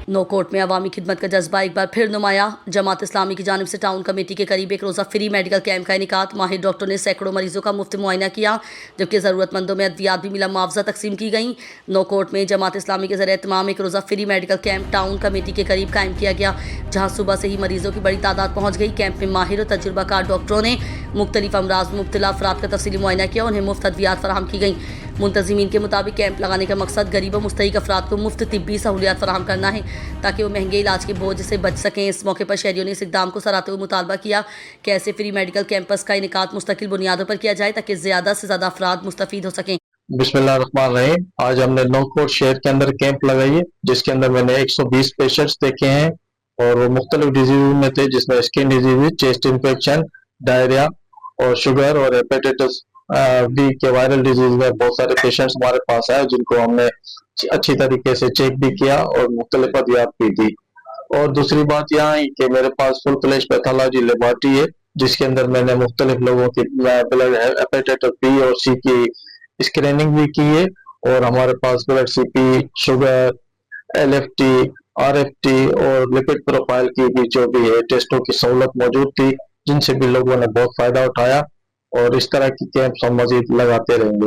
No court में अवामी खिदमत का जज्बा एक बार फिर नुमाया। जमात इस्लामी की जानिब से टाउन कमेटी के करीब एक रोज़ा फ्री मेडिकल कैंप का इनेकाद। माहिर डॉक्टर ने सैकड़ों मरीजों का मुफ्त मुआयना किया, जबकि ज़रूरतमंदों में अद्वियात भी मिला मुआवजा तकसीम की गई। नो कोर्ट में जमात इस्लामी के ज़रिए तमाम एक रोज़ा free medical camp town committee के करीब कायम किया गया, जहाँ सुबह से ही मरीजों की बड़ी तादाद पहुँच गई। कैंप में माहिर और तजुर्बाकार डॉक्टरों ने मुख्तलिफ अमराज में मुब्तला अफराद का तफसीली मुआयना किया, उन्हें मुफ्त अद्वियात फराहम की गई। मुंतज़मीन के मुताबिक कैंप लगाने का मकसद गरीब और मुस्तहिक अफराद को मुफ्त तिब्बी सहूलियात फराहम करना है, ताकि वो महंगे इलाज के बोझ से बच सकें। इस मौके पर शहरियों ने इस इक़दाम को सराहते हुए मुतालबा किया कि ऐसे फ्री मेडिकल कैंपस का इनेकाद मुस्तकिल बुनियादों पर किया जाए, ताकि ज़्यादा से ज़्यादा अफराद मुस्तफ़ीद हो सकें। बिस्मिल्लाहिर्रहमानिर्रहीम। आज हमने नौकोट शहर के अंदर कैंप लगाई है, जिसके अंदर मैंने 120 पेशेंट्स देखे हैं और वो मुख्तलिफ डिजीज में थे, जिसमें skin disease, chest infection, diarrhoea और शुगर और हेपेटाइटिस बी के वायरल डिजीज में बहुत सारे पेशेंट्स हमारे पास आए, जिनको हमने अच्छी तरीके से चेक भी किया और मुख्तलिफ अद्वियात भी दी। और दूसरी बात यहाँ है कि मेरे पास फुल फ्लैश पैथोलॉजी लेबोरेटरी है, जिसके अंदर मैंने मुख्तलिफ लोगों की ब्लड हेपेटाइटिस बी और सी की स्क्रीनिंग भी की है। और हमारे पास blood CP, sugar, LFT, RFT और लिपिड प्रोफाइल की भी जो भी है टेस्टों की सहूलत मौजूद थी, जिनसे भी लोगों ने बहुत फायदा उठाया। और इस तरह की कैंप हम मजीद लगाते रहेंगे।